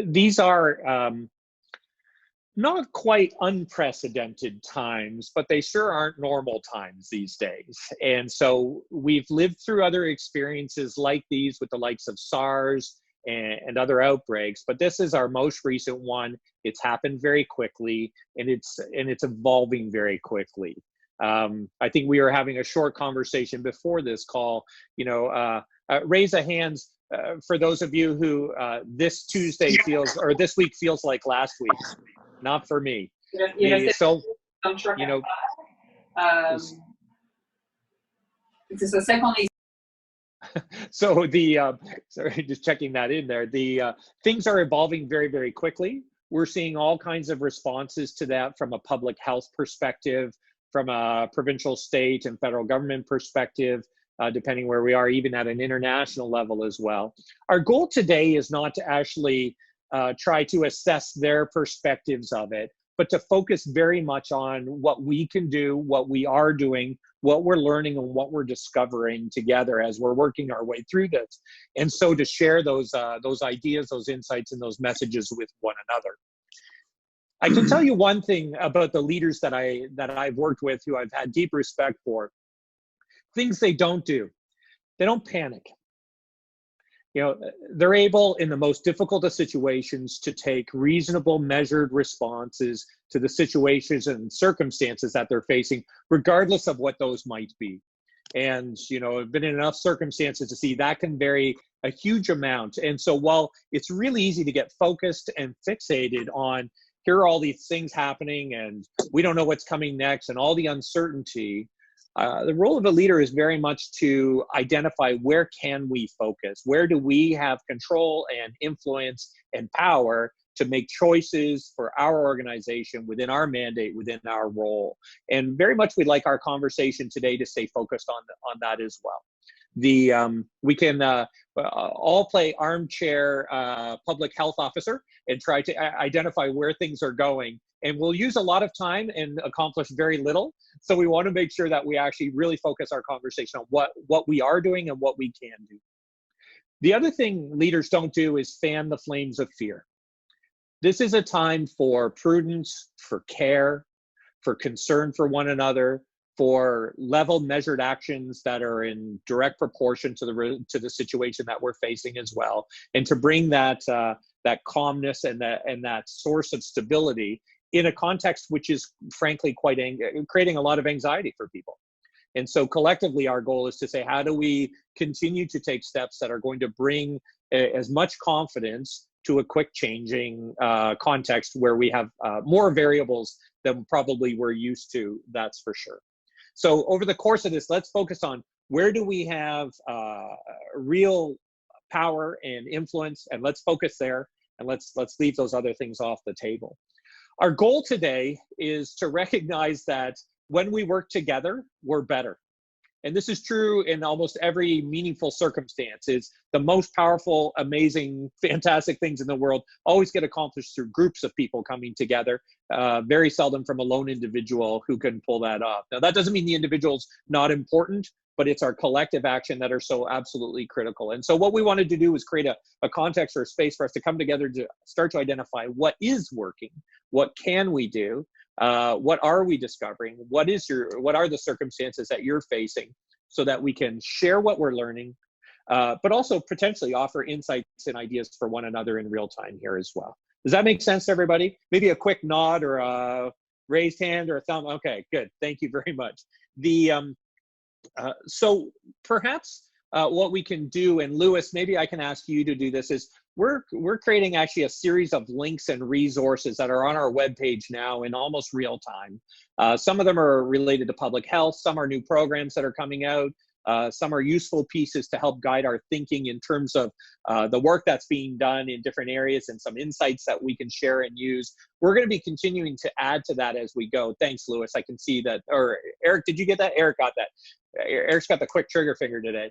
These are not quite unprecedented times, but they sure aren't normal times these days. And so we've lived through other experiences like these with the likes of SARS and other outbreaks, but this is our most recent one. It's happened very quickly, and it's evolving very quickly. I think we were having a short conversation before this call. Raise of hands for those of you who this Tuesday feels, or this week feels like last week. Not for me. So, so sorry, just checking that in there. The things are evolving very, very quickly. We're seeing all kinds of responses to that from a public health perspective, from a provincial, state, and federal government perspective, depending where we are, even at an international level as well. Our goal today is not to actually try to assess their perspectives of it, but to focus very much on what we can do, what we are doing, what we're learning, and what we're discovering together as we're working our way through this. And so to share those ideas, those insights, and those messages with one another. I can tell you one thing about the leaders that I've worked with, who I've had deep respect for. Things they don't do. They don't panic. They're able in the most difficult of situations to take reasonable, measured responses to the situations and circumstances that they're facing, regardless of what those might be. And, I've been in enough circumstances to see that can vary a huge amount. And so while it's really easy to get focused and fixated on, here are all these things happening and we don't know what's coming next and all the uncertainty, the role of a leader is very much to identify where can we focus, where do we have control and influence and power to make choices for our organization within our mandate, within our role. And very much we'd like our conversation today to stay focused on that as well. We can all play armchair public health officer and try to identify where things are going. And we'll use a lot of time and accomplish very little. So we want to make sure that we actually really focus our conversation on what we are doing and what we can do. The other thing leaders don't do is fan the flames of fear. This is a time for prudence, for care, for concern for one another, for level measured actions that are in direct proportion to the situation that we're facing as well, and to bring that calmness and that source of stability in a context which is frankly creating a lot of anxiety for people. And so collectively, our goal is to say, how do we continue to take steps that are going to bring as much confidence to a quick changing context where we have more variables than probably we're used to, that's for sure. So over the course of this, let's focus on where do we have real power and influence, and let's focus there, and let's leave those other things off the table. Our goal today is to recognize that when we work together, we're better. And this is true in almost every meaningful circumstance. Is the most powerful, amazing, fantastic things in the world always get accomplished through groups of people coming together, very seldom from a lone individual who can pull that off. Now, that doesn't mean the individual's not important, but it's our collective action that are so absolutely critical. And so what we wanted to do is create a context or a space for us to come together to start to identify what is working, what can we do, what are we discovering, what are the circumstances that you're facing, so that we can share what we're learning, but also potentially offer insights and ideas for one another in real time here as well. Does that make sense to everybody? Maybe a quick nod or a raised hand or a thumb. Okay, good. Thank you very much. So perhaps what we can do, and Lewis, maybe I can ask you to do this, is we're creating actually a series of links and resources that are on our webpage now in almost real time. Some of them are related to public health, some are new programs that are coming out, some are useful pieces to help guide our thinking in terms of the work that's being done in different areas, and some insights that we can share and use. We're going to be continuing to add to that as we go. Thanks, Lewis. I can see that. Or Eric, did you get that? Eric got that. Eric's got the quick trigger finger today.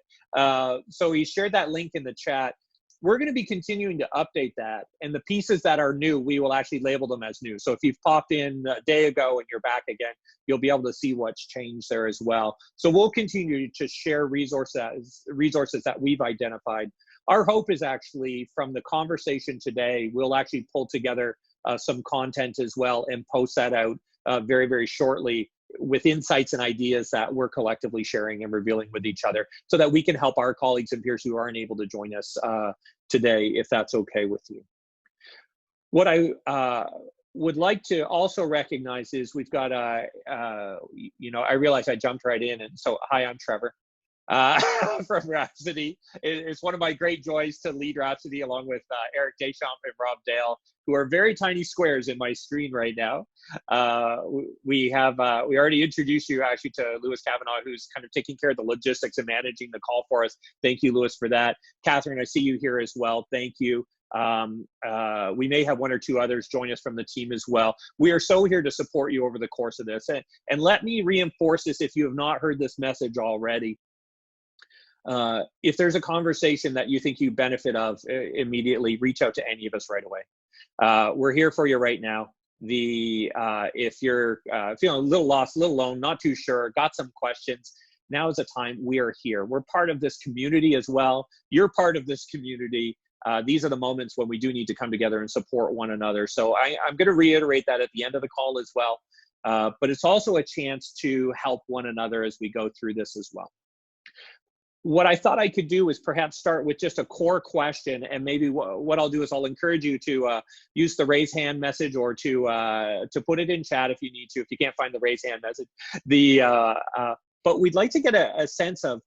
So he shared that link in the chat. we're going to be continuing to update that. And the pieces that are new, we will actually label them as new. So if you've popped in a day ago and you're back again, you'll be able to see what's changed there as well. So we'll continue to share resources that we've identified. Our hope is actually from the conversation today, we'll actually pull together some content as well and post that out very, very shortly with insights and ideas that we're collectively sharing and revealing with each other so that we can help our colleagues and peers who aren't able to join us today, if that's okay with you. What I would like to also recognize is we've got I realize I jumped right in, and so hi, I'm Trevor from Rhapsody. It's one of my great joys to lead Rhapsody along with Eric Deschamps and Rob Dale, who are very tiny squares in my screen right now. We already introduced you actually to Lewis Kavanaugh, who's kind of taking care of the logistics and managing the call for us. Thank you, Lewis, for that. Catherine, I see you here as well. Thank you. We may have one or two others join us from the team as well. We are so here to support you over the course of this. And let me reinforce this if you have not heard this message already. If there's a conversation that you think you benefit of immediately, reach out to any of us right away. We're here for you right now. If you're feeling a little lost, a little alone, not too sure, got some questions, now is the time. We are here. We're part of this community as well. You're part of this community. These are the moments when we do need to come together and support one another. So I'm going to reiterate that at the end of the call as well. But it's also a chance to help one another as we go through this as well. What I thought I could do is perhaps start with just a core question, and maybe what I'll do is I'll encourage you to use the raise hand message or to put it in chat if you need to, if you can't find the raise hand message. But we'd like to get a sense of,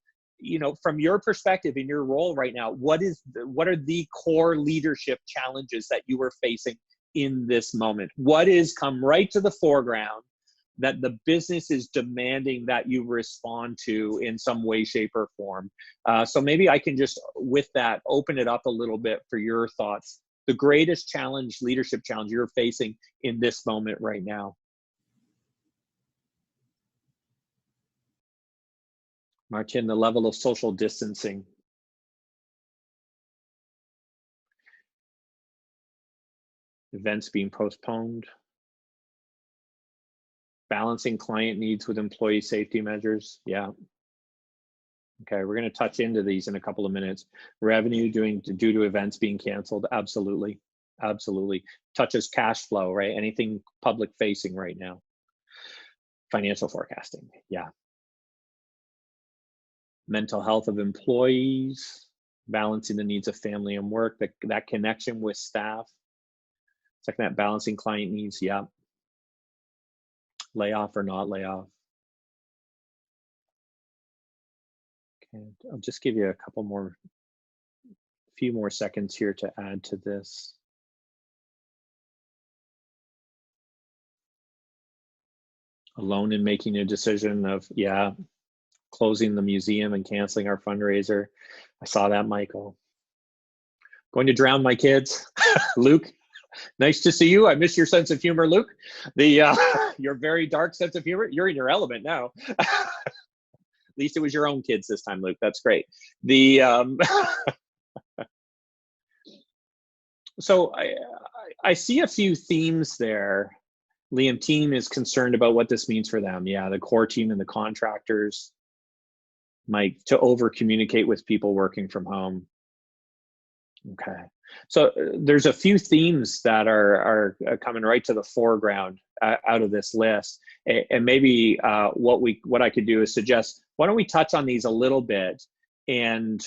from your perspective in your role right now, what are the core leadership challenges that you are facing in this moment? What is come right to the foreground that the business is demanding that you respond to in some way, shape, or form? So maybe I can just, with that, open it up a little bit for your thoughts. The greatest challenge, leadership challenge you're facing in this moment right now. Martin, the level of social distancing. Events being postponed. Balancing client needs with employee safety measures. Yeah. Okay, we're going to touch into these in a couple of minutes. Revenue due to events being canceled. Absolutely. Absolutely. Touches cash flow, right? Anything public facing right now. Financial forecasting. Yeah. Mental health of employees. Balancing the needs of family and work. That connection with staff. Second, that balancing client needs. Yeah. Layoff or not layoff. Okay, I'll just give you a few more seconds here to add to this. Alone in making a decision of, yeah, closing the museum and canceling our fundraiser. I saw that, Michael. Going to drown my kids. Luke. Nice to see you. I miss your sense of humor, Luke. Your very dark sense of humor. You're in your element now. At least it was your own kids this time, Luke. That's great. So I see a few themes there. Liam, team is concerned about what this means for them. Yeah, the core team and the contractors. Mike, to over communicate with people working from home. Okay. So there's a few themes that are coming right to the foreground out of this list, and maybe what I could do is suggest, why don't we touch on these a little bit? And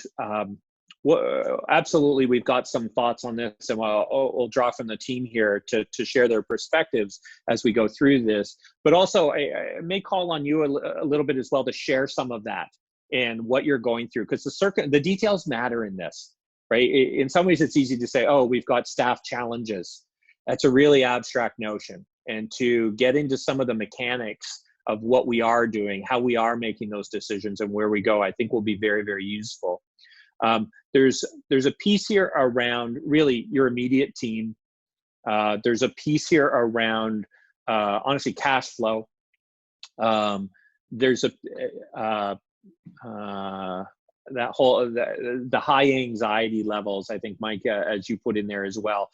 absolutely, we've got some thoughts on this, and we'll draw from the team here to share their perspectives as we go through this. But also, I may call on you a little bit as well to share some of that and what you're going through, because the details matter in this. Right? In some ways, it's easy to say, oh, we've got staff challenges. That's a really abstract notion. And to get into some of the mechanics of what we are doing, how we are making those decisions, and where we go, I think will be very, very useful. There's a piece here around really your immediate team. There's a piece here around, honestly, cash flow. There's that whole the high anxiety levels, I think, Mike, as you put in there as well,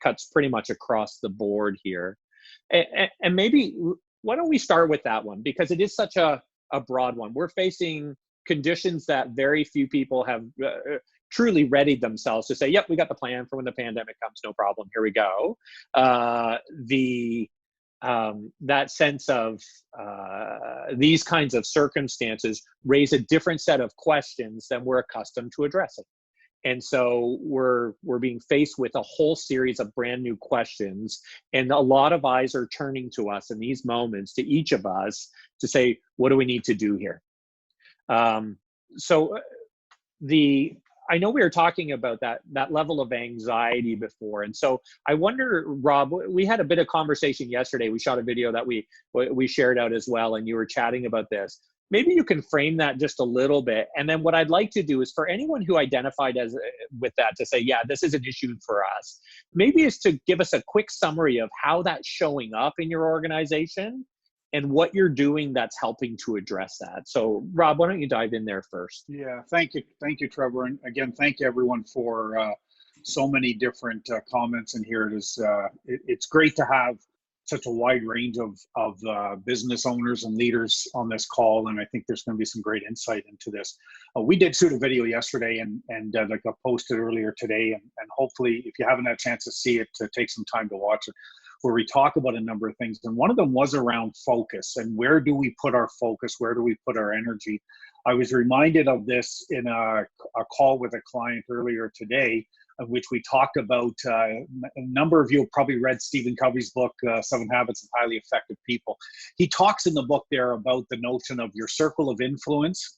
cuts pretty much across the board here. And maybe why don't we start with that one, because it is such a broad one. We're facing conditions that very few people have truly readied themselves to say, yep, we got the plan for when the pandemic comes, no problem, here we go. That sense of these kinds of circumstances raise a different set of questions than we're accustomed to addressing. And so we're being faced with a whole series of brand new questions, and a lot of eyes are turning to us in these moments, to each of us, to say, what do we need to do here? I know we were talking about that level of anxiety before. And so I wonder, Rob, we had a bit of conversation yesterday. We shot a video that we shared out as well, and you were chatting about this. Maybe you can frame that just a little bit. And then what I'd like to do is for anyone who identified with that to say, yeah, this is an issue for us, maybe is to give us a quick summary of how that's showing up in your organization and what you're doing that's helping to address that. So Rob, why don't you dive in there first? Yeah, thank you, Trevor. And again, thank you everyone for so many different comments in here. It's great to have such a wide range of business owners and leaders on this call, and I think there's going to be some great insight into this. We did shoot a video yesterday and like I posted earlier today, and hopefully if you haven't had a chance to see it, to take some time to watch it, where we talk about a number of things. And one of them was around focus, and where do we put our focus? Where do we put our energy? I was reminded of this in a call with a client earlier today, of which we talked about, a number of you have probably read Stephen Covey's book, 7 Habits of Highly Effective People. He talks in the book there about the notion of your circle of influence,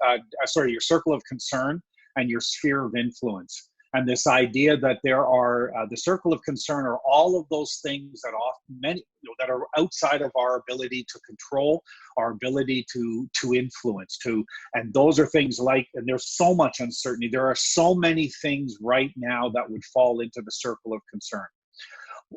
your circle of concern and your sphere of influence. And this idea that there are, the circle of concern are all of those things that that are outside of our ability to control, our ability to influence, and those are things like, and there's so much uncertainty. There are so many things right now that would fall into the circle of concern.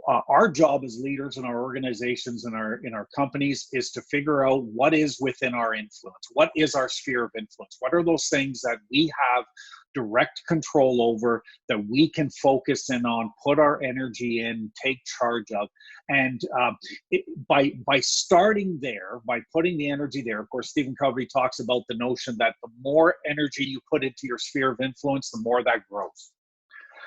Our job as leaders in our organizations and in our companies is to figure out what is within our influence. What is our sphere of influence? What are those things that we have direct control over, that we can focus in on, put our energy in, take charge of? And by starting there, by putting the energy there, of course, Stephen Covey talks about the notion that the more energy you put into your sphere of influence, the more that grows.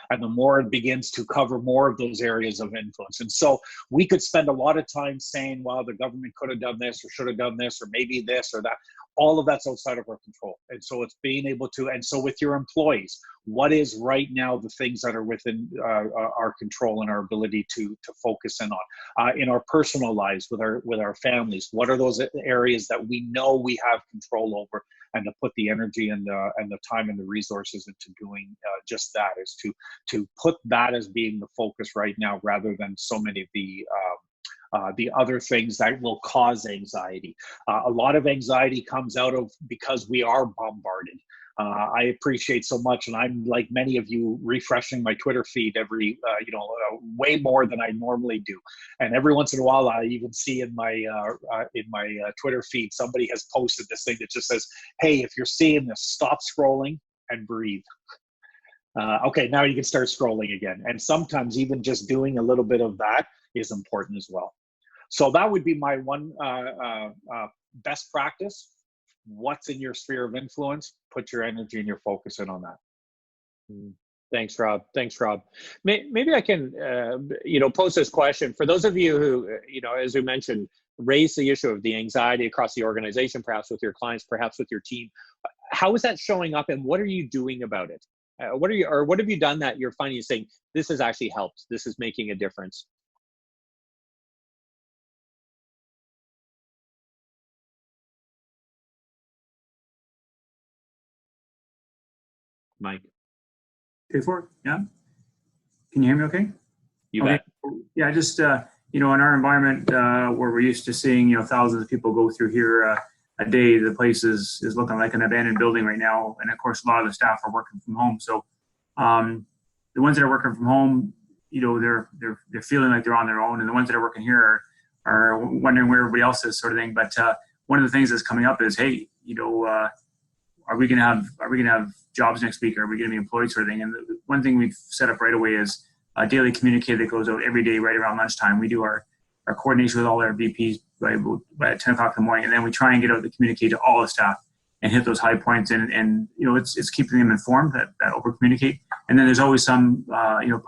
And the more it begins to cover more of those areas of influence. And so we could spend a lot of time saying, well, the government could have done this or should have done this or maybe this or that. All of that's outside of our control. And so it's being able to, and so with your employees, what is right now the things that are within our control and our ability to focus in on? In our personal lives, with our families, what are those areas that we know we have control over, and to put the energy and the time and the resources into doing just that, is to put that as being the focus right now, rather than so many of the other things that will cause anxiety. A lot of anxiety comes out of because we are bombarded. I appreciate so much, and I'm like many of you, refreshing my Twitter feed every, way more than I normally do. And every once in a while, I even see in my Twitter feed, somebody has posted this thing that just says, "Hey, if you're seeing this, stop scrolling and breathe." Okay, now you can start scrolling again. And sometimes even just doing a little bit of that is important as well. So that would be my one best practice. What's in your sphere of influence? Put your energy and your focus in on that. Thanks, Rob. Maybe I can, pose this question for those of you who, as we mentioned, raise the issue of the anxiety across the organization, perhaps with your clients, perhaps with your team. How is that showing up, and what are you doing about it? What have you done that you're finding, saying this has actually helped? This is making a difference. Mike. Yeah. Can you hear me okay? You bet. Yeah, just, in our environment where we're used to seeing, thousands of people go through here a day, the place is looking like an abandoned building right now. And of course, a lot of the staff are working from home. So the ones that are working from home, they're feeling like they're on their own. And the ones that are working here are wondering where everybody else is, sort of thing. But one of the things that's coming up is, hey, are we going to have jobs next week? Are we going to be employed, sort of thing? And the one thing we've set up right away is a daily communique that goes out every day right around lunchtime. We do our coordination with all our VPs by 10 o'clock in the morning, and then we try and get out the communique to all the staff and hit those high points. And it's keeping them informed, that over communicate. And then there's always some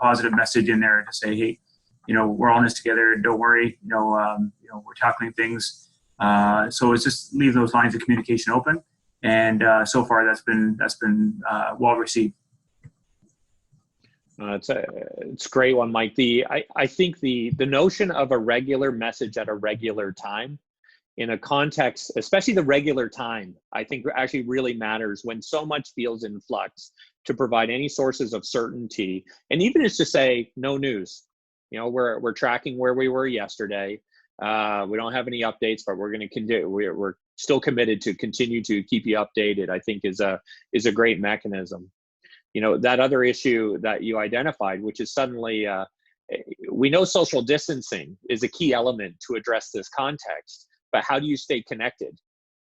positive message in there to say, hey, we're all in this together. Don't worry. We're tackling things. So it's just leave those lines of communication open. And so far that's been well received. It's a great one, Mike. I think the notion of a regular message at a regular time in a context, especially the regular time, I think actually really matters when so much feels in flux, to provide any sources of certainty. And even just to say no news, we're tracking where we were yesterday. We don't have any updates, but we're going to we're still committed to continue to keep you updated, I think is a great mechanism. That other issue that you identified, which is suddenly, we know social distancing is a key element to address this context, but how do you stay connected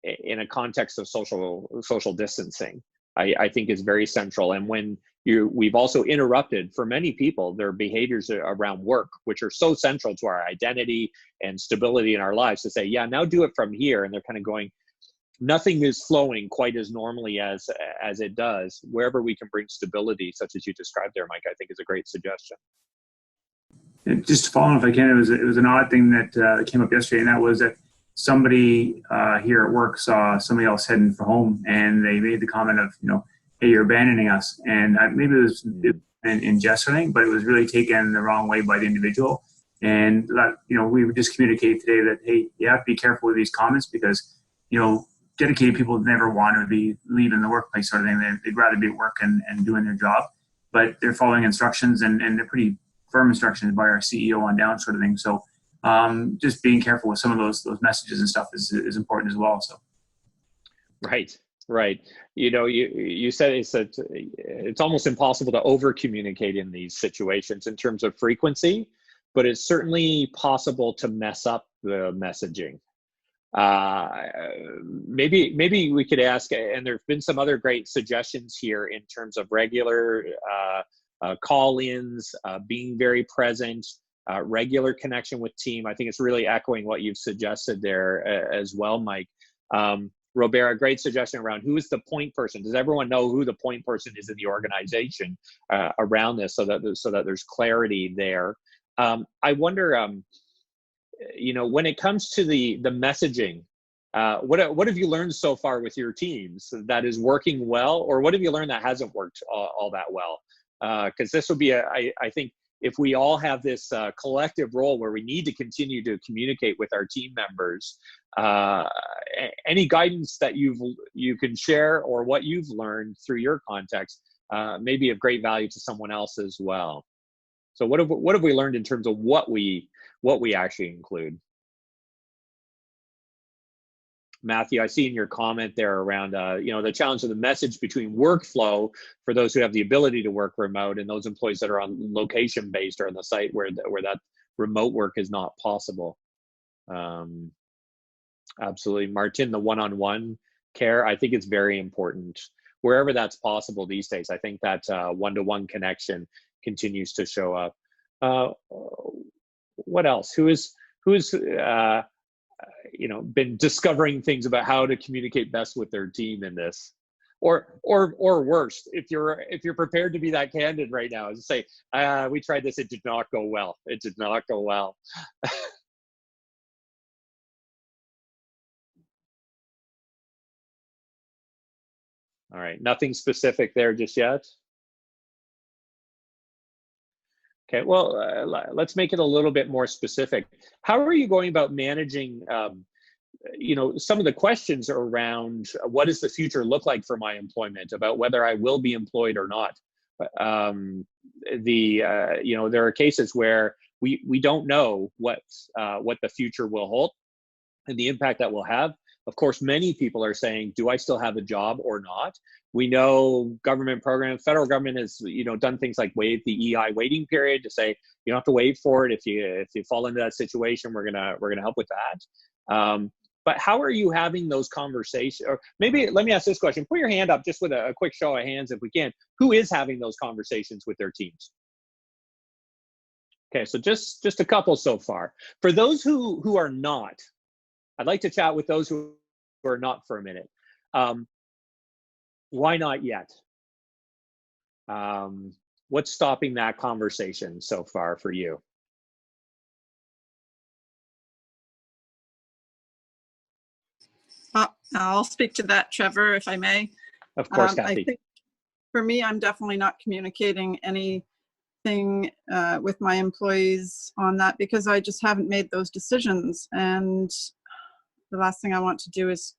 in a context of social distancing? I think is very central. And when we've also interrupted for many people their behaviors around work, which are so central to our identity and stability in our lives, to say, yeah, now do it from here. And they're kind of going, nothing is flowing quite as normally as it does. Wherever we can bring stability, such as you described there, Mike, I think is a great suggestion. And just to follow on, if I can, it was an odd thing that came up yesterday, and that was that somebody here at work saw somebody else heading for home, and they made the comment of, hey, you're abandoning us. And maybe it was in jest or anything, but it was really taken the wrong way by the individual. And that, we would just communicate today that, hey, you have to be careful with these comments, because, dedicated people never want to be leaving the workplace, sort of thing. They'd rather be at work and doing their job, but they're following instructions, and they're pretty firm instructions by our CEO on down, sort of thing. So just being careful with some of those messages and stuff is important as well. So. Right. You said it's almost impossible to over communicate in these situations in terms of frequency, but it's certainly possible to mess up the messaging. Maybe we could ask, and there've been some other great suggestions here in terms of regular call-ins, being very present, regular connection with team. I think it's really echoing what you've suggested there as well, Mike. Robert, a great suggestion around who is the point person. Does everyone know who the point person is in the organization around this, so that there's clarity there? I wonder, when it comes to the messaging, what have you learned so far with your teams that is working well, or what have you learned that hasn't worked all that well? Because this will be I think if we all have this collective role where we need to continue to communicate with our team members, any guidance that you can share, or what you've learned through your context, may be of great value to someone else as well. So what have we learned in terms of what we actually include? Matthew, I see in your comment there around the challenge of the message between workflow for those who have the ability to work remote, and those employees that are on location based or on the site where that remote work is not possible. Absolutely, Martin. The one-on-one care, I think it's very important wherever that's possible these days. I think that one-to-one connection continues to show up. What else? Who's been discovering things about how to communicate best with their team in this, or worse, if you're prepared to be that candid right now, is to say, we tried this, it did not go well. It did not go well. All right, nothing specific there just yet. Okay, well, let's make it a little bit more specific. How are you going about managing, some of the questions around what does the future look like for my employment, about whether I will be employed or not? There are cases where we don't know what the future will hold and the impact that will have. Of course, many people are saying, do I still have a job or not? We know government programs, federal government has, done things like waive the EI waiting period to say, you don't have to wait for it. If you fall into that situation, we're gonna help with that. but how are you having those conversations? Or maybe let me ask this question. Put your hand up just with a quick show of hands if we can. Who is having those conversations with their teams? Okay, so just a couple so far. For those who are not, I'd like to chat with those who are not for a minute. Why not yet? What's stopping that conversation so far for you? I'll speak to that, Trevor, if I may. Of course, Kathy. I think for me, I'm definitely not communicating anything with my employees on that because I just haven't made those decisions. And the last thing I want to do is,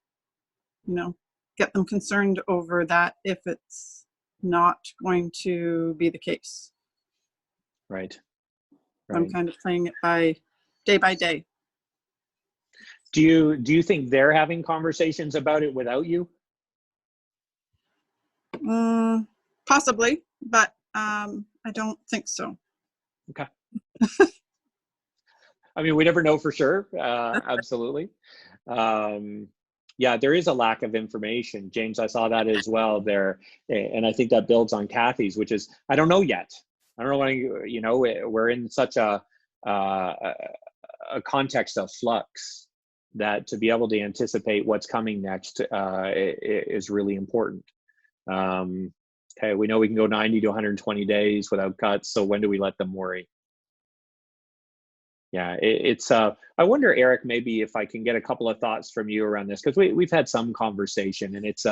get them concerned over that if it's not going to be the case. Right. I'm kind of playing it by day. Do you think they're having conversations about it without you? Possibly, but I don't think so. Okay. I mean, we never know for sure. Absolutely. Yeah, there is a lack of information. James, I saw that as well there. And I think that builds on Kathy's, which is, I don't know yet. I don't know when, we're in such a context of flux that to be able to anticipate what's coming next is really important. Okay, we know we can go 90 to 120 days without cuts. So when do we let them worry? Yeah, it's. I wonder, Eric, maybe if I can get a couple of thoughts from you around this, because we've had some conversation, and it's.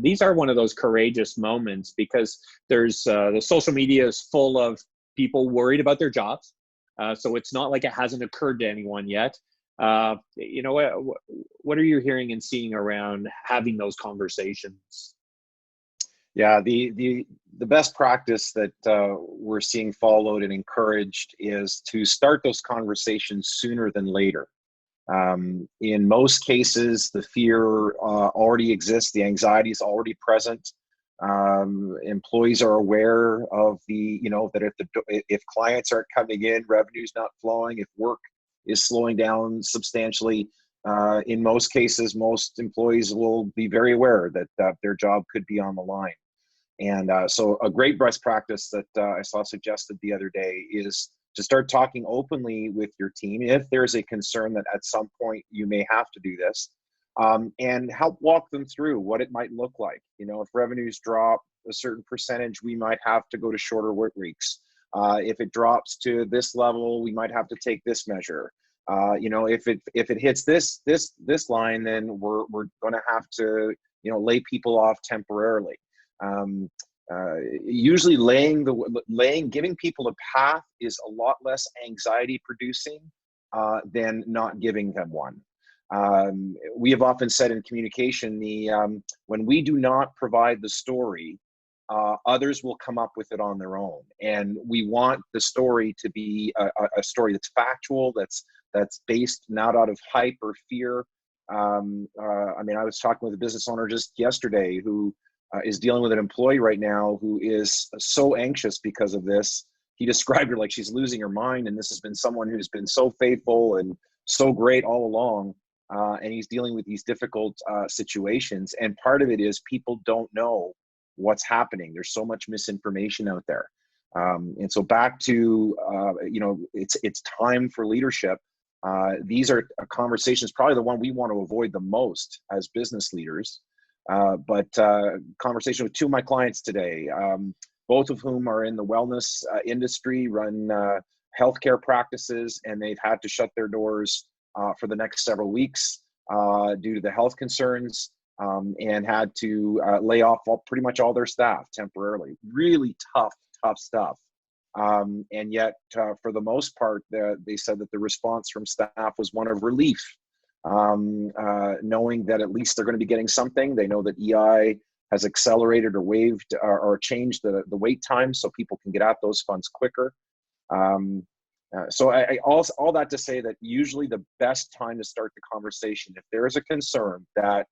These are one of those courageous moments because there's the social media is full of people worried about their jobs, so it's not like it hasn't occurred to anyone yet. What are you hearing and seeing around having those conversations? Yeah, the best practice that we're seeing followed and encouraged is to start those conversations sooner than later. In most cases, the fear already exists, the anxiety is already present. Employees are aware of that if clients aren't coming in, revenue's not flowing, if work is slowing down substantially. In most cases, most employees will be very aware that their job could be on the line. And so a great best practice that I saw suggested the other day is to start talking openly with your team if there's a concern that at some point you may have to do this, and help walk them through what it might look like. If revenues drop a certain percentage, we might have to go to shorter work weeks. If it drops to this level, we might have to take this measure. If it hits this line, then we're going to have to lay people off temporarily. Usually giving people a path is a lot less anxiety producing than not giving them one. We have often said in communication, when we do not provide the story, others will come up with it on their own. And we want the story to be a story that's factual, that's based not out of hype or fear. I was talking with a business owner just yesterday who is dealing with an employee right now who is so anxious because of this. He described her like she's losing her mind, and this has been someone who's been so faithful and so great all along, and he's dealing with these difficult situations. And part of it is people don't know what's happening. There's so much misinformation out there. And so back to, it's time for leadership. These are conversations, probably the one we want to avoid the most as business leaders. But conversation with two of my clients today, both of whom are in the wellness industry, run healthcare practices, and they've had to shut their doors for the next several weeks due to the health concerns, and had to lay off pretty much all their staff temporarily. Really tough stuff. And yet, for the most part, they said that the response from staff was one of relief. Knowing that at least they're going to be getting something. They know that EI has accelerated or waived or changed the wait time so people can get at those funds quicker. So all that to say that usually the best time to start the conversation, if there is a concern that,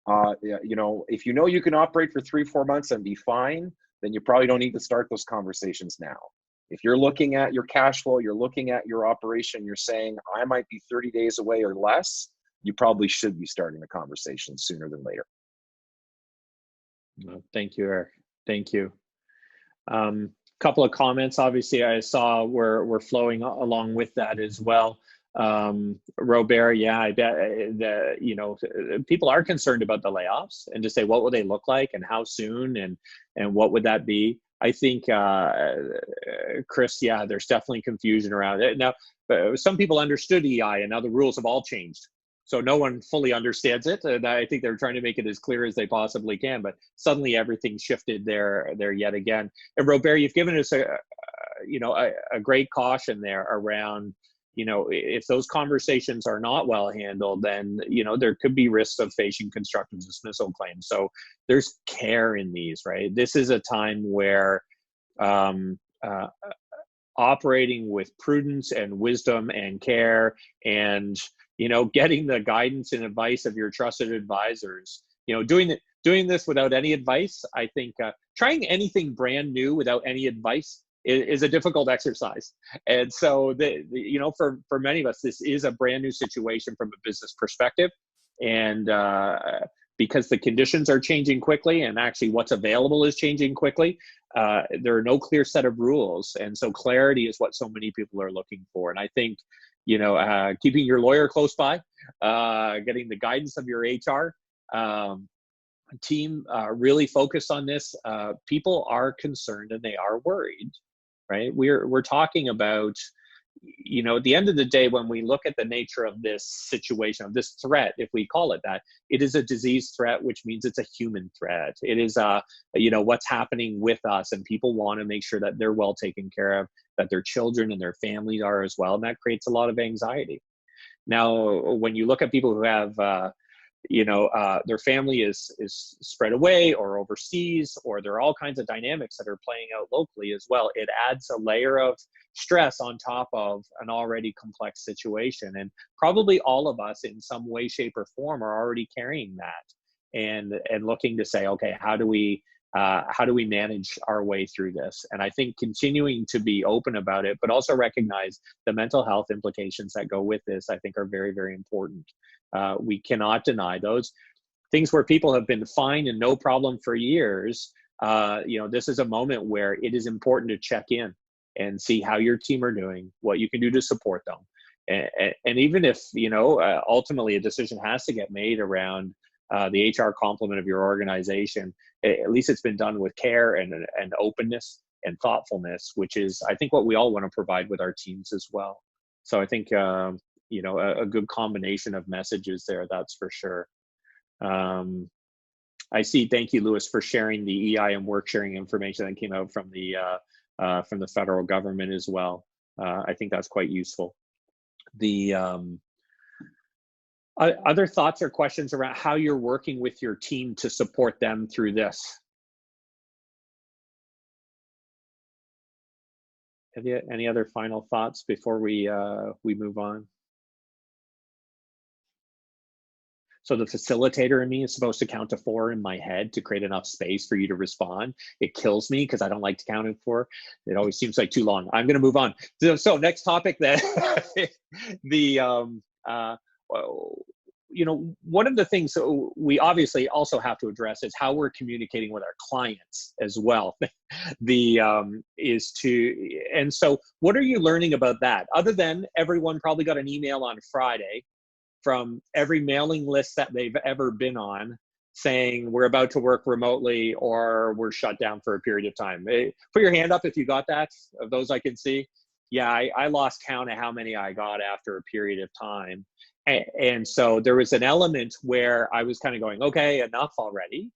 if you can operate for 3-4 months and be fine, then you probably don't need to start those conversations now. If you're looking at your cash flow, you're looking at your operation, you're saying, I might be 30 days away or less, you probably should be starting the conversation sooner than later. Thank you, Eric. Thank you. Couple of comments, obviously, I saw we're flowing along with that as well. Robert, yeah, I bet people are concerned about the layoffs, and to say what will they look like and how soon and what would that be. I think, Chris, yeah, there's definitely confusion around it. Now, some people understood EI, and now the rules have all changed. So no one fully understands it. And I think they're trying to make it as clear as they possibly can, but suddenly everything shifted there yet again. And Robert, you've given us a great caution there around, if those conversations are not well handled, then, there could be risks of facing constructive dismissal claims. So there's care in these, right? This is a time where operating with prudence and wisdom and care and, getting the guidance and advice of your trusted advisors, doing this without any advice, I think trying anything brand new without any advice is a difficult exercise. And so, for many of us, this is a brand new situation from a business perspective. And because the conditions are changing quickly and actually what's available is changing quickly, there are no clear set of rules. And so clarity is what so many people are looking for. And I think, keeping your lawyer close by, getting the guidance of your HR team really focused on this. People are concerned and they are worried, right? We're talking about, at the end of the day, when we look at the nature of this situation, of this threat, if we call it that, it is a disease threat, which means it's a human threat. It is, what's happening with us, and people want to make sure that they're well taken care of, that their children and their families are as well, and that creates a lot of anxiety. Now, when you look at people who have, their family is spread away or overseas, or there are all kinds of dynamics that are playing out locally as well, it adds a layer of stress on top of an already complex situation. And probably all of us in some way, shape, or form are already carrying that and looking to say, okay, how do we manage our way through this? And I think continuing to be open about it, but also recognize the mental health implications that go with this, I think are very, very important. We cannot deny those things where people have been fine and no problem for years. This is a moment where it is important to check in and see how your team are doing, what you can do to support them. And even if, ultimately a decision has to get made around the HR complement of your organization, at least it's been done with care and openness and thoughtfulness, which is, I think, what we all want to provide with our teams as well. So I think, a good combination of messages there, that's for sure. I see, thank you, Louis, for sharing the EI and work sharing information that came out from the federal government as well. I think that's quite useful. The other thoughts or questions around how you're working with your team to support them through this? Any other final thoughts before we move on? So the facilitator in me is supposed to count to 4 in my head to create enough space for you to respond. It kills me because I don't like to count to 4. It always seems like too long. I'm going to move on. So next topic then, one of the things we obviously also have to address is how we're communicating with our clients as well. And so what are you learning about that? Other than everyone probably got an email on Friday from every mailing list that they've ever been on saying we're about to work remotely or we're shut down for a period of time. Put your hand up if you got that, of those I can see. Yeah, I lost count of how many I got after a period of time. And so there was an element where I was kind of going, okay, enough already.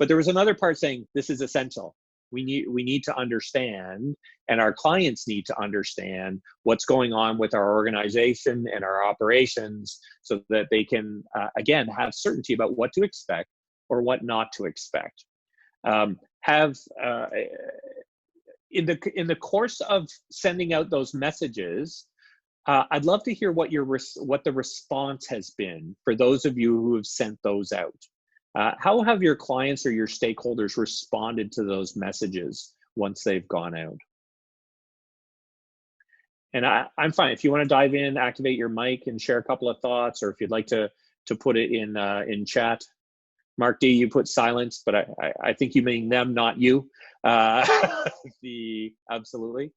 But there was another part saying this is essential. We need to understand, and our clients need to understand what's going on with our organization and our operations so that they can, again, have certainty about what to expect or what not to expect. In the course of sending out those messages, I'd love to hear what the response has been for those of you who have sent those out. How have your clients or your stakeholders responded to those messages once they've gone out? And I'm fine. If you want to dive in, activate your mic and share a couple of thoughts, or if you'd like to to put it in chat. Mark D, you put silence, but I think you mean them, not you. Absolutely.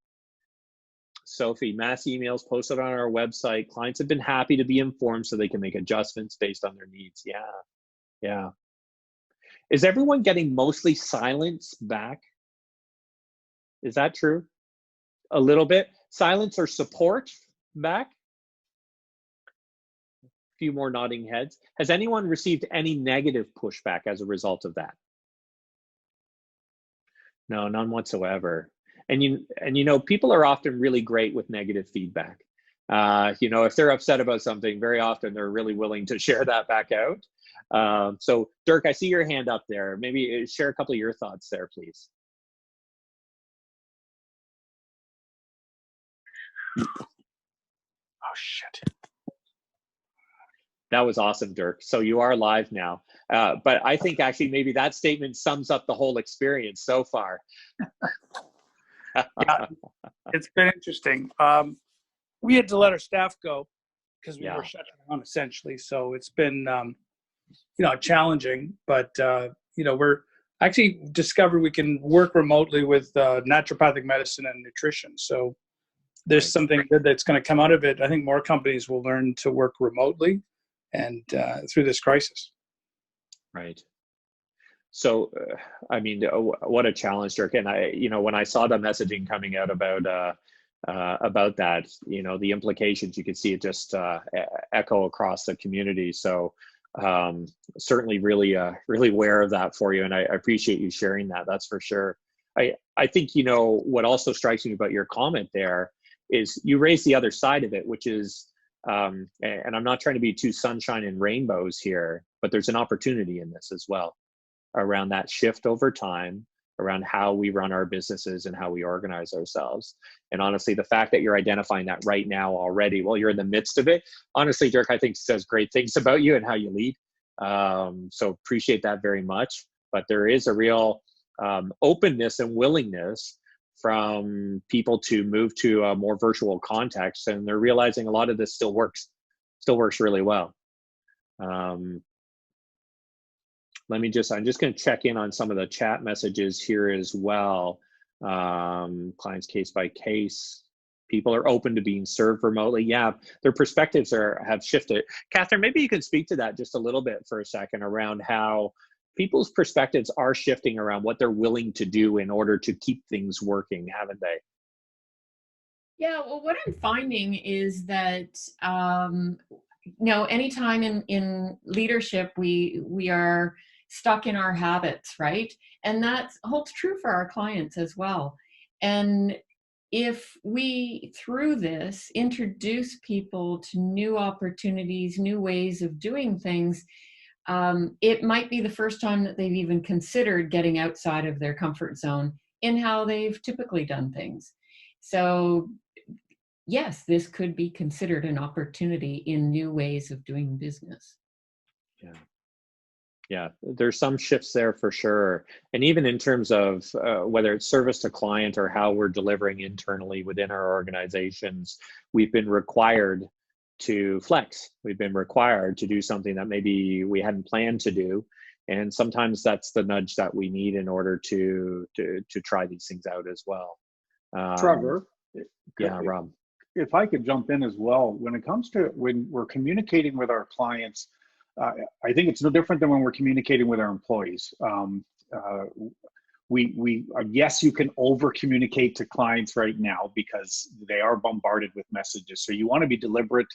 Sophie, mass emails posted on our website. Clients have been happy to be informed so they can make adjustments based on their needs. Yeah. Is everyone getting mostly silence back? Is that true? A little bit? Silence or support back? A few more nodding heads. Has anyone received any negative pushback as a result of that? No, none whatsoever. And you know, people are often really great with negative feedback. You know, if they're upset about something, very often they're really willing to share that back out. So Dirk, I see your hand up there. Maybe share a couple of your thoughts there, please. Oh, shit. That was awesome, Dirk. So you are live now. But I think actually maybe that statement sums up the whole experience so far. Yeah, it's been interesting. We had to let our staff go because we were shut down essentially. So it's been, you know, challenging, but, you know, we're actually discovered we can work remotely with naturopathic medicine and nutrition. So there's something good that's going to come out of it. I think more companies will learn to work remotely and through this crisis. Right. So, I mean, what a challenge, Dirk. And you know, when I saw the messaging coming out about that, you know, the implications, you could see it just echo across the community. So, certainly really aware of that for you. And I appreciate you sharing that. That's for sure. I think, you know, what also strikes me about your comment there is you raise the other side of it, which is, and I'm not trying to be too sunshine and rainbows here, but there's an opportunity in this as well around that shift over time, around how we run our businesses and how we organize ourselves. And honestly, the fact that you're identifying that right now already, while you're in the midst of it, honestly, Dirk, I think says great things about you and how you lead. So appreciate that very much. But there is a real openness and willingness from people to move to a more virtual context, and they're realizing a lot of this still works really well. I'm just going to check in on some of the chat messages here as well. Clients case by case. People are open to being served remotely. Yeah, their perspectives have shifted. Catherine, maybe you can speak to that just a little bit for a second around how people's perspectives are shifting around what they're willing to do in order to keep things working, haven't they? Yeah, well, what I'm finding is that, you know, anytime in leadership, we are stuck in our habits, right? And that holds true for our clients as well. And if we, through this, introduce people to new opportunities, new ways of doing things, it might be the first time that they've even considered getting outside of their comfort zone in how they've typically done things. So yes, this could be considered an opportunity in new ways of doing business. Yeah, there's some shifts there for sure. And even in terms of whether it's service to client or how we're delivering internally within our organizations, we've been required to flex. We've been required to do something that maybe we hadn't planned to do. And sometimes that's the nudge that we need in order to try these things out as well. Trevor. Yeah, Rob. If I could jump in as well, when it comes to when we're communicating with our clients, I think it's no different than when we're communicating with our employees. Yes, you can over communicate to clients right now because they are bombarded with messages. So you want to be deliberate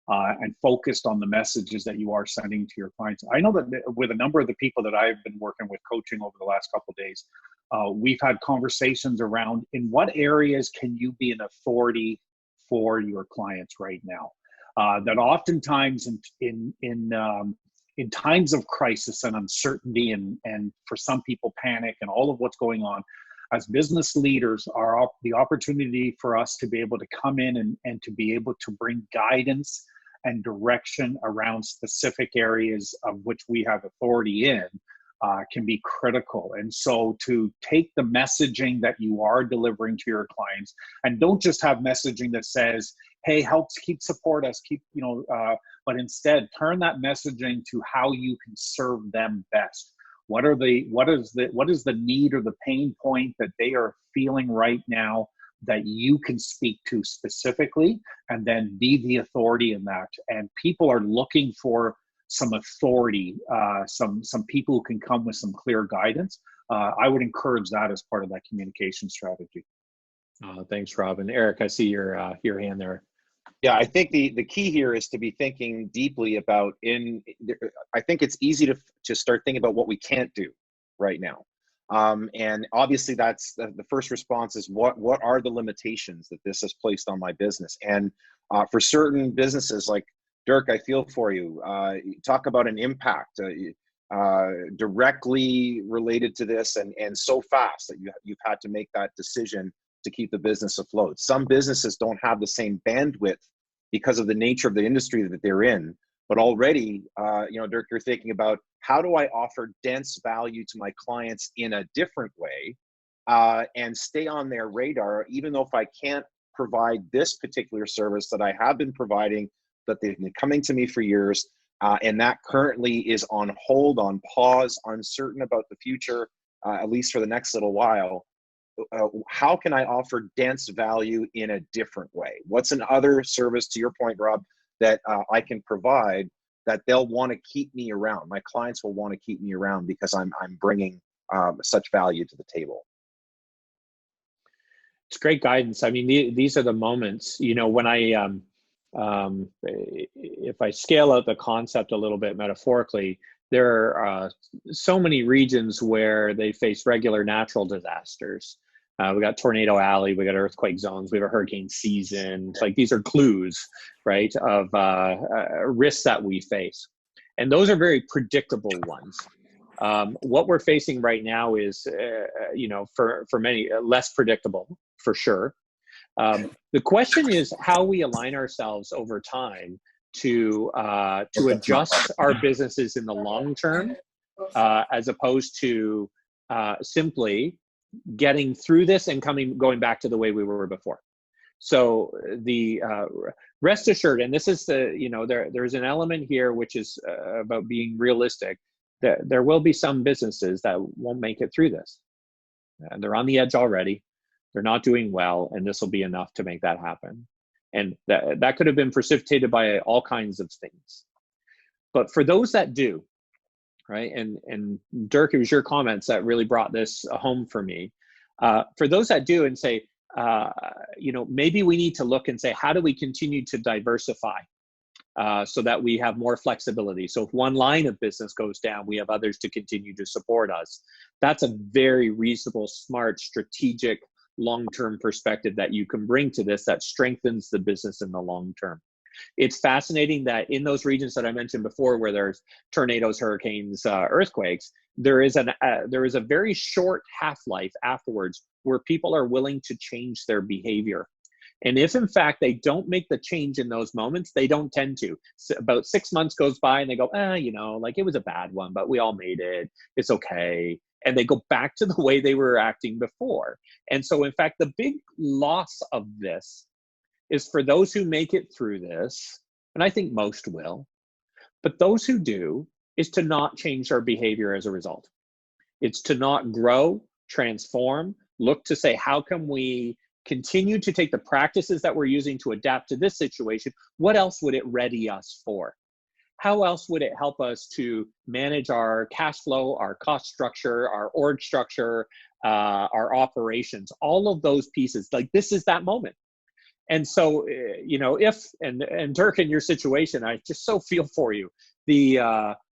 and focused on the messages that you are sending to your clients. I know that with a number of the people that I've been working with coaching over the last couple of days, we've had conversations around in what areas can you be an authority for your clients right now. That oftentimes in times of crisis and uncertainty and for some people panic and all of what's going on, as business leaders are the opportunity for us to be able to come in and to be able to bring guidance and direction around specific areas of which we have authority in can be critical. And so to take the messaging that you are delivering to your clients, and don't just have messaging that says, hey, help keep support us, keep, but instead turn that messaging to how you can serve them best. What is the need or the pain point that they are feeling right now that you can speak to specifically, and then be the authority in that. And people are looking for some authority, some people who can come with some clear guidance. I would encourage that as part of that communication strategy. Thanks, Rob. And Eric, I see your hand there. Yeah, I think the key here is to be thinking deeply about I think it's easy to start thinking about what we can't do right now. And obviously that's the first response is what are the limitations that this has placed on my business? And for certain businesses, like Dirk, I feel for you. Talk about an impact directly related to this and so fast that you've had to make that decision to keep the business afloat. Some businesses don't have the same bandwidth because of the nature of the industry that they're in. But already, Dirk, you're thinking about how do I offer dense value to my clients in a different way and stay on their radar, even though if I can't provide this particular service that I have been providing, that they've been coming to me for years, and that currently is on hold, on pause, uncertain about the future, at least for the next little while. How can I offer dense value in a different way? What's another service, to your point, Rob, that I can provide that they'll want to keep me around? My clients will want to keep me around because I'm bringing such value to the table. It's great guidance. I mean, these are the moments, when I, if I scale out the concept a little bit metaphorically, there are so many regions where they face regular natural disasters. We got Tornado Alley, we got earthquake zones, we have a hurricane season. Like, these are clues, right, of risks that we face. And those are very predictable ones. What we're facing right now is, for many, less predictable, for sure. The question is how we align ourselves over time to adjust our businesses in the long term, as opposed to simply getting through this and going back to the way we were before. So the rest assured, and this is there's an element here which is about being realistic, that there will be some businesses that won't make it through this. They're on the edge already. They're not doing well, and this will be enough to make that happen. And that could have been precipitated by all kinds of things. But for those that do, right, and Dirk, it was your comments that really brought this home for me. For those that do and say, maybe we need to look and say, how do we continue to diversify so that we have more flexibility? So if one line of business goes down, we have others to continue to support us. That's a very reasonable, smart, strategic, long-term perspective that you can bring to this that strengthens the business in the long term. It's fascinating that in those regions that I mentioned before, where there's tornadoes, hurricanes, earthquakes, there is a very short half-life afterwards where people are willing to change their behavior. And if in fact they don't make the change in those moments, they don't tend to. So about 6 months goes by and they go, it was a bad one, but we all made it. It's okay. And they go back to the way they were acting before. And so in fact, the big loss of this is for those who make it through this, and I think most will, but those who do, is to not change our behavior as a result. It's to not grow, transform, look to say, how can we continue to take the practices that we're using to adapt to this situation? What else would it ready us for? How else would it help us to manage our cash flow, our cost structure, our org structure, our operations, all of those pieces? Like, this is that moment. And so, and Dirk, in your situation, I just so feel for you,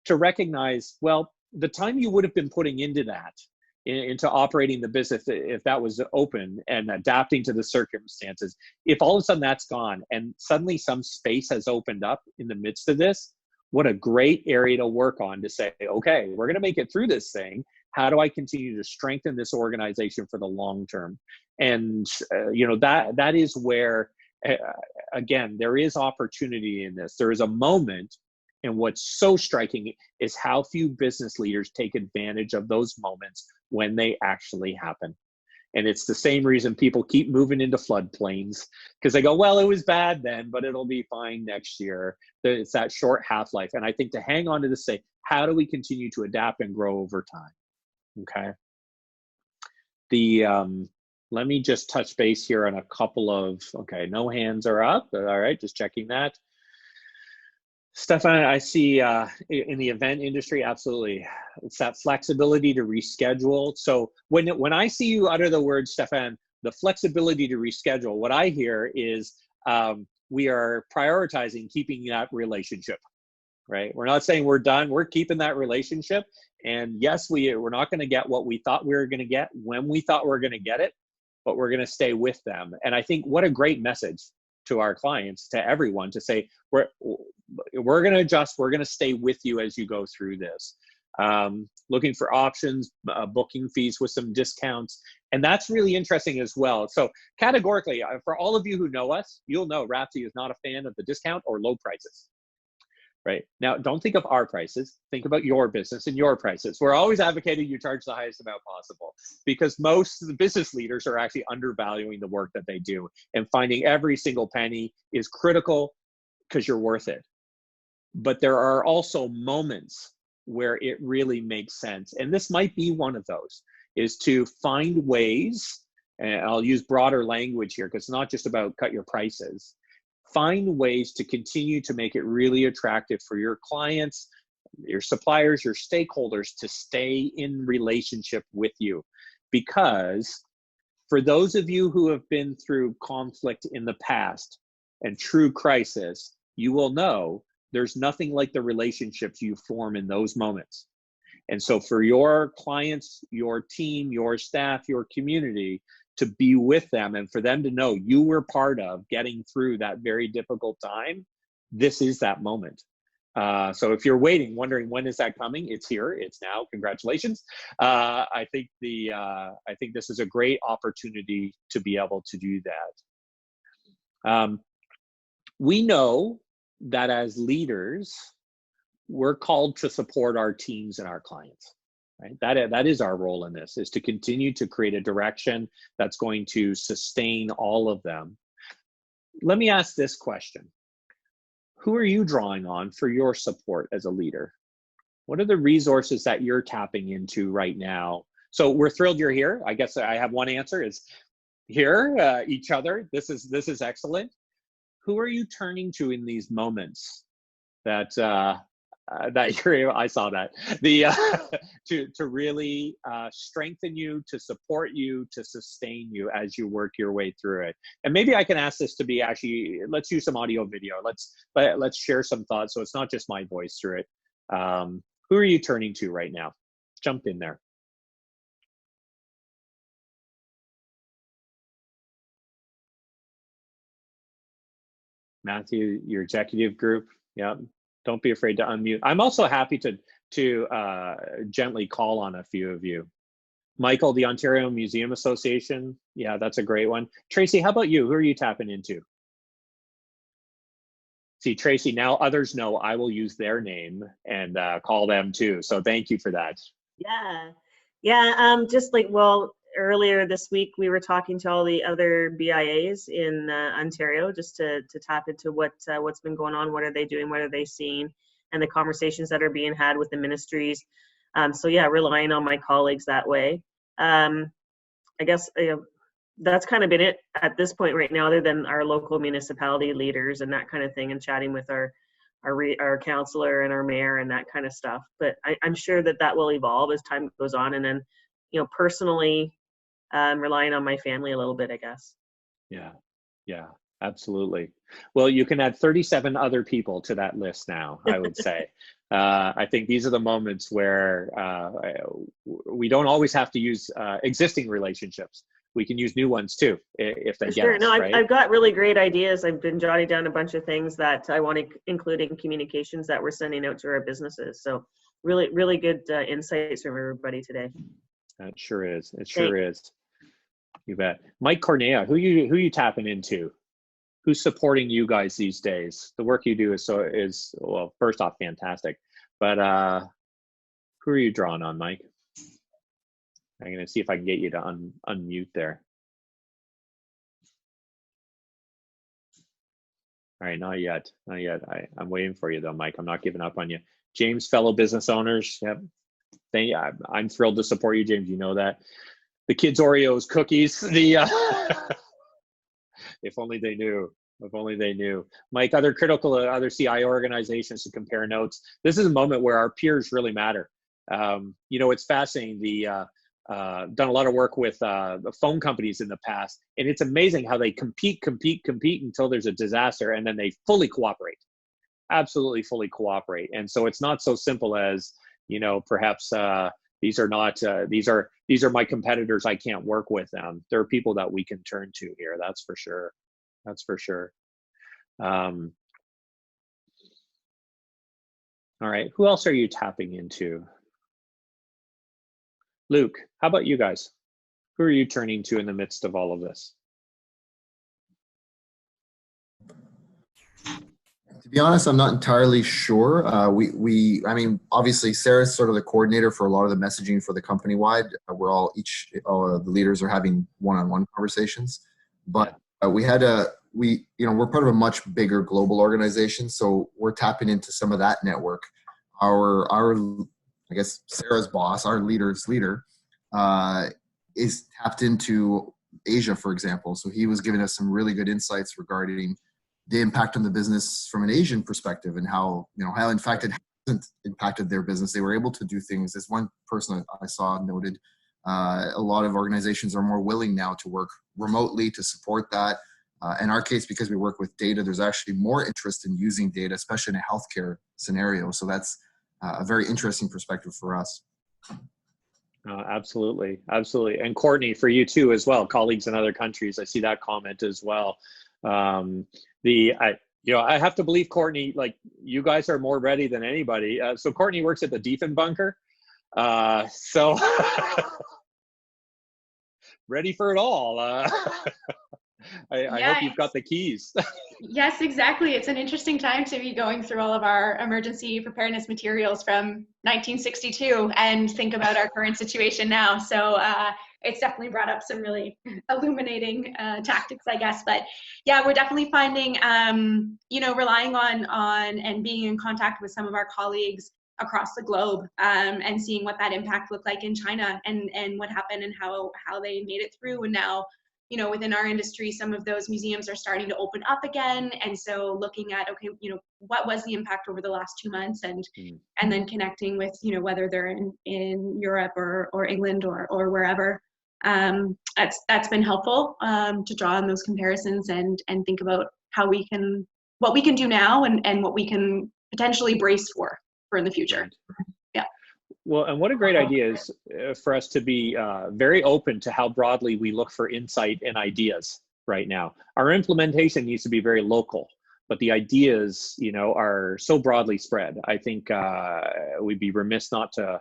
to recognize, well, the time you would have been putting into that, into operating the business, if that was open and adapting to the circumstances, if all of a sudden that's gone and suddenly some space has opened up in the midst of this, what a great area to work on to say, okay, we're going to make it through this thing. How do I continue to strengthen this organization for the long term? And, that is where, again, there is opportunity in this. There is a moment, and what's so striking is how few business leaders take advantage of those moments when they actually happen. And it's the same reason people keep moving into floodplains, because they go, well, it was bad then, but it'll be fine next year. It's that short half-life. And I think to hang on to this, say, how do we continue to adapt and grow over time? Okay. Let me just touch base here on a couple of, okay, no hands are up. All right, just checking that. Stefan, I see in the event industry, absolutely. It's that flexibility to reschedule. So when I see you utter the word, Stefan, the flexibility to reschedule, what I hear is we are prioritizing keeping that relationship, right? We're not saying we're done. We're keeping that relationship. And yes, we're not going to get what we thought we were going to get when we thought we were going to get it, but we're going to stay with them. And I think what a great message to our clients, to everyone, to say, we're going to adjust, we're going to stay with you as you go through this. Looking for options, booking fees with some discounts. And that's really interesting as well. So categorically, for all of you who know us, you'll know Rapti is not a fan of the discount or low prices. Right? Now, don't think of our prices. Think about your business and your prices. We're always advocating you charge the highest amount possible, because most of the business leaders are actually undervaluing the work that they do, and finding every single penny is critical because you're worth it. But there are also moments where it really makes sense. And this might be one of those, is to find ways, and I'll use broader language here because it's not just about cut your prices. Find ways to continue to make it really attractive for your clients, your suppliers, your stakeholders to stay in relationship with you. Because for those of you who have been through conflict in the past and true crisis, you will know there's nothing like the relationships you form in those moments. And so for your clients, your team, your staff, your community, to be with them and for them to know you were part of getting through that very difficult time, this is that moment. So if you're waiting, wondering when is that coming, it's here, it's now. Congratulations. I think this is a great opportunity to be able to do that. We know that as leaders, we're called to support our teams and our clients. Right? That is our role in this, is to continue to create a direction that's going to sustain all of them. Let me ask this question. Who are you drawing on for your support as a leader? What are the resources that you're tapping into right now? So we're thrilled you're here. I guess I have one answer, is here, each other. This is excellent. Who are you turning to in these moments that I saw that to really strengthen you, to support you, to sustain you as you work your way through it? And maybe I can ask this to be, actually, let's use some audio video. Let's share some thoughts, so it's not just my voice through it. Who are you turning to right now? Jump in there. Matthew, your executive group. Yeah. Don't be afraid to unmute. I'm also happy to gently call on a few of you. Michael, the Ontario Museum Association. Yeah, that's a great one. Tracy, how about you? Who are you tapping into? See, Tracy, now others know I will use their name and call them too. So thank you for that. Yeah. Just like, well, earlier this week, we were talking to all the other BIAs in Ontario just to tap into what's been going on, what are they doing, what are they seeing, and the conversations that are being had with the ministries. So yeah, relying on my colleagues that way. I guess that's kind of been it at this point right now, other than our local municipality leaders and that kind of thing, and chatting with our councillor and our mayor and that kind of stuff. But I'm sure that will evolve as time goes on. And then, personally, relying on my family a little bit, I guess. Yeah, absolutely. Well, you can add 37 other people to that list now, I would say. I think these are the moments where we don't always have to use existing relationships. We can use new ones too, if they get us, right? I've got really great ideas. I've been jotting down a bunch of things that I want to include in communications that we're sending out to our businesses. So really, really good insights from everybody today. That sure is. It sure is. You bet. Mike Cornea, who you tapping into? Who's supporting you guys these days? The work you do is well, first off, fantastic. But who are you drawing on, Mike? I'm going to see if I can get you to unmute there. All right, not yet. I'm waiting for you though, Mike. I'm not giving up on you. James, fellow business owners, yep. I'm thrilled to support you, James. You know that. The kids' Oreos, cookies. If only they knew. If only they knew. Mike, other CIO organizations to compare notes. This is a moment where our peers really matter. It's fascinating. Done a lot of work with the phone companies in the past, and it's amazing how they compete until there's a disaster, and then they fully cooperate, absolutely fully cooperate. And so it's not so simple as, perhaps these are my competitors, I can't work with them. There are people that we can turn to here. That's for sure. All right, who else are you tapping into? Luke, how about you guys? Who are you turning to in the midst of all of this? To be honest, I'm not entirely sure. I mean, obviously, Sarah's sort of the coordinator for a lot of the messaging for the company-wide. All the leaders are having one-on-one conversations. But we're part of a much bigger global organization, so we're tapping into some of that network. I guess Sarah's boss, our leader's leader, is tapped into Asia, for example. So he was giving us some really good insights regarding the impact on the business from an Asian perspective, and how in fact it hasn't impacted their business. They were able to do things. As one person I saw noted, a lot of organizations are more willing now to work remotely to support that. In our case, because we work with data, there's actually more interest in using data, especially in a healthcare scenario. So that's a very interesting perspective for us. Absolutely. And Courtney, for you too as well, colleagues in other countries, I see that comment as well. I have to believe, Courtney, like, you guys are more ready than anybody. So Courtney works at the Diefenbunker. So ready for it all. I hope you've got the keys. Yes, exactly. It's an interesting time to be going through all of our emergency preparedness materials from 1962 and think about our current situation now. So it's definitely brought up some really illuminating tactics, I guess. But yeah, we're definitely finding, relying on and being in contact with some of our colleagues across the globe, and seeing what that impact looked like in China, and what happened and how they made it through. And now, within our industry, some of those museums are starting to open up again. And so looking at, okay, what was the impact over the last 2 months, and then connecting with, whether they're in Europe or England or wherever. That's been helpful, to draw on those comparisons and think about what we can do now, and what we can potentially brace for in the future. Yeah. Well, and what a great idea is for us to be very open to how broadly we look for insight and ideas right now. Our implementation needs to be very local, but the ideas, are so broadly spread. I think we'd be remiss not to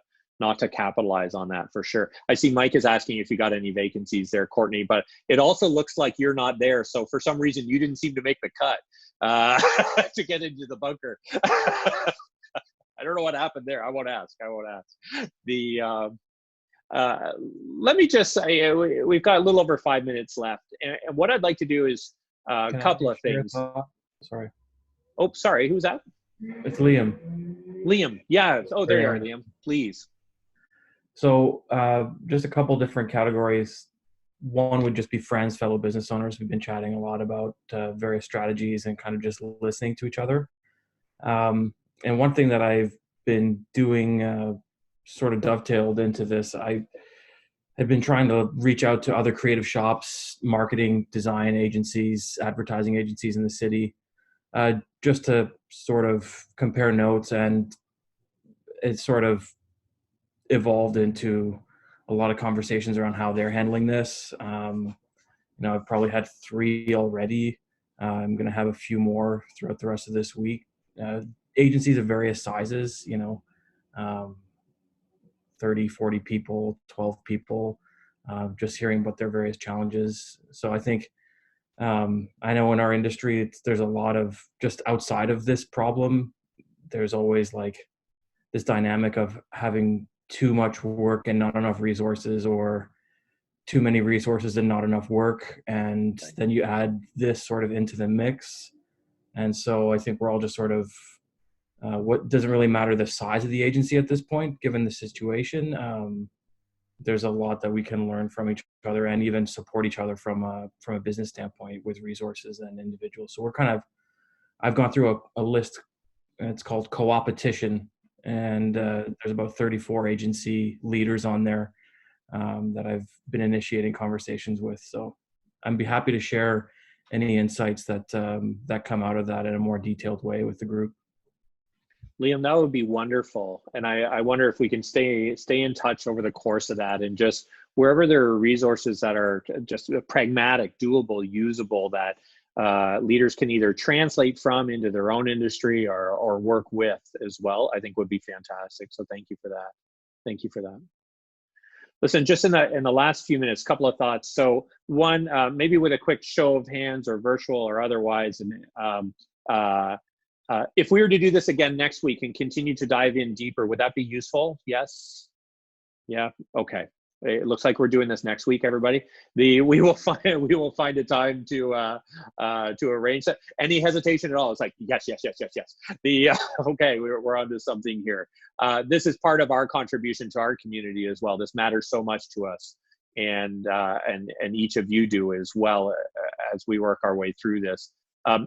capitalize on that, for sure. I see Mike is asking if you got any vacancies there, Courtney, but it also looks like you're not there. So for some reason, you didn't seem to make the cut to get into the bunker. I don't know what happened there. I won't ask. Let me just say, we've got a little over 5 minutes left. And what I'd like to do is a couple of things. Sorry. Oh, sorry. Who's that? It's Liam. Liam. Yeah. Oh, there you are, Liam. Please. So just a couple different categories. One would just be friends, fellow business owners. We've been chatting a lot about various strategies and kind of just listening to each other. And one thing that I've been doing sort of dovetailed into this, I have been trying to reach out to other creative shops, marketing, design agencies, advertising agencies in the city, just to sort of compare notes. And it sort of evolved into a lot of conversations around how they're handling this. I've probably had 3 already. I'm going to have a few more throughout the rest of this week. Agencies of various sizes, 30, 40 people, 12 people, just hearing about their various challenges. So I think, I know in our industry, there's a lot of, just outside of this problem, there's always like this dynamic of having too much work and not enough resources, or too many resources and not enough work. And then you add this sort of into the mix. And so I think we're all just sort of, what doesn't really matter the size of the agency at this point, given the situation. There's a lot that we can learn from each other and even support each other from a business standpoint with resources and individuals. So I've gone through a list. It's called Co-opetition, and there's about 34 agency leaders on there that I've been initiating conversations with. So I'd be happy to share any insights that that come out of that in a more detailed way with the group. Liam, that would be wonderful. And I wonder if we can stay in touch over the course of that, and just wherever there are resources that are just pragmatic, doable, usable, that leaders can either translate from into their own industry or work with as well, I think would be fantastic. So thank you for that. Thank you for that. Listen, just in the last few minutes, a couple of thoughts. So one, maybe with a quick show of hands or virtual or otherwise, and if we were to do this again next week and continue to dive in deeper, would that be useful? Yes? Yeah? Okay. It looks like we're doing this next week, everybody. We will find a time to arrange that. Any hesitation at all? It's like, yes. Okay, we're onto something here. This is part of our contribution to our community as well. This matters so much to us, and each of you do as well as we work our way through this.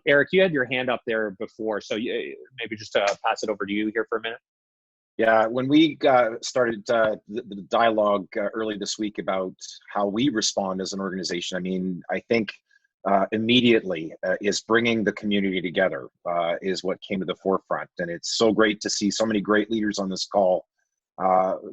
Eric, you had your hand up there before, so maybe just pass it over to you here for a minute. Yeah, when we started the dialogue early this week about how we respond as an organization, I mean, I think immediately is bringing the community together is what came to the forefront. And it's so great to see so many great leaders on this call,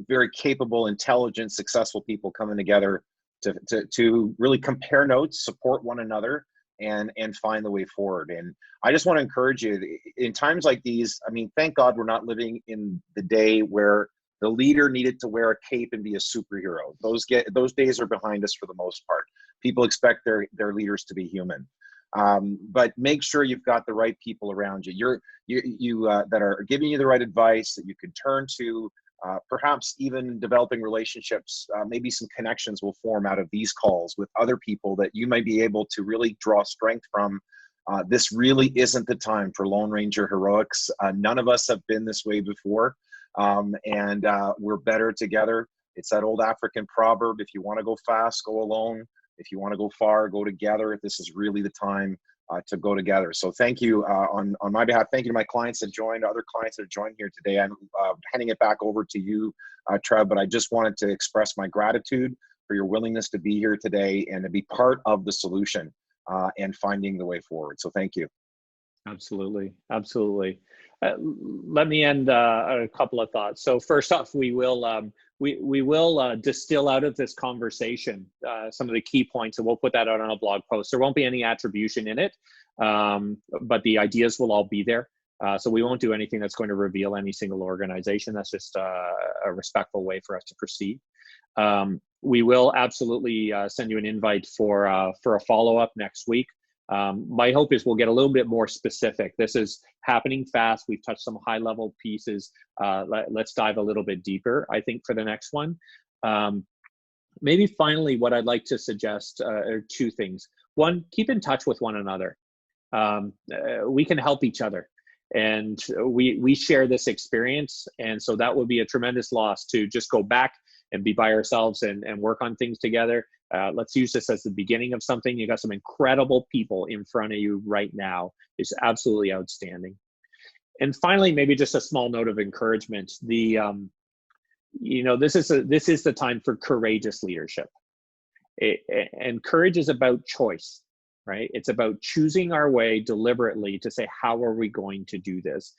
very capable, intelligent, successful people coming together to really compare notes, support one another, and find the way forward. And I just want to encourage you, in times like these, I mean, thank God we're not living in the day where the leader needed to wear a cape and be a superhero. Those days are behind us for the most part. People expect their leaders to be human. But make sure you've got the right people around you. You that are giving you the right advice that you can turn to. Perhaps even developing relationships, maybe some connections will form out of these calls with other people that you might be able to really draw strength from. This really isn't the time for Lone Ranger heroics. None of us have been this way before, and we're better together. It's that old African proverb, if you want to go fast, go alone. If you want to go far, go together. This is really the time to go together. So thank you on my behalf. Thank you to my clients that joined, other clients that have joined here today. I'm handing it back over to you, Trev, but I just wanted to express my gratitude for your willingness to be here today and to be part of the solution and finding the way forward. So thank you. Absolutely. Let me end a couple of thoughts. So first off, we will distill out of this conversation some of the key points, and we'll put that out on a blog post. There won't be any attribution in it, but the ideas will all be there. So we won't do anything that's going to reveal any single organization. That's just a respectful way for us to proceed. We will absolutely send you an invite for a follow-up next week. My hope is we'll get a little bit more specific. This is happening fast. We've touched some high-level pieces. Let's dive a little bit deeper, I think, for the next one. Maybe finally, what I'd like to suggest are two things. One, keep in touch with one another. We can help each other, and we share this experience, and so that would be a tremendous loss to just go back and be by ourselves and work on things together. Let's use this as the beginning of something. You got some incredible people in front of you right now. It's absolutely outstanding. And finally, maybe just a small note of encouragement. This is the time for courageous leadership. And courage is about choice, right? It's about choosing our way deliberately to say, how are we going to do this?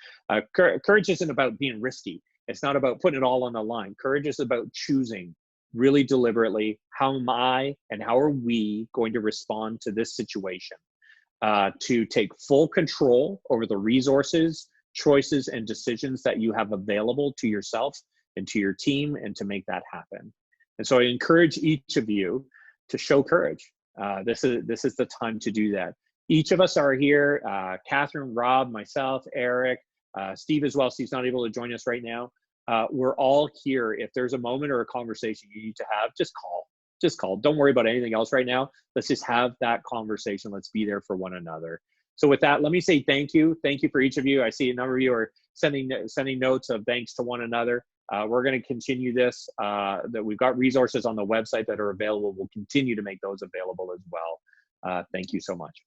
Courage isn't about being risky. It's not about putting it all on the line. Courage is about choosing really deliberately, how am I and how are we going to respond to this situation, to take full control over the resources, choices, and decisions that you have available to yourself and to your team, and to make that happen. And so I encourage each of you to show courage. This is the time to do that. Each of us are here, Catherine, Rob, myself, Eric, Steve as well. Steve's not able to join us right now. we're all here. If there's a moment or a conversation you need to have, just call. Just call. Don't worry about anything else right now. Let's just have that conversation. Let's be there for one another. So with that, let me say thank you. Thank you for each of you. I see a number of you are sending notes of thanks to one another. We're going to continue this. That we've got resources on the website that are available. We'll continue to make those available as well. Thank you so much.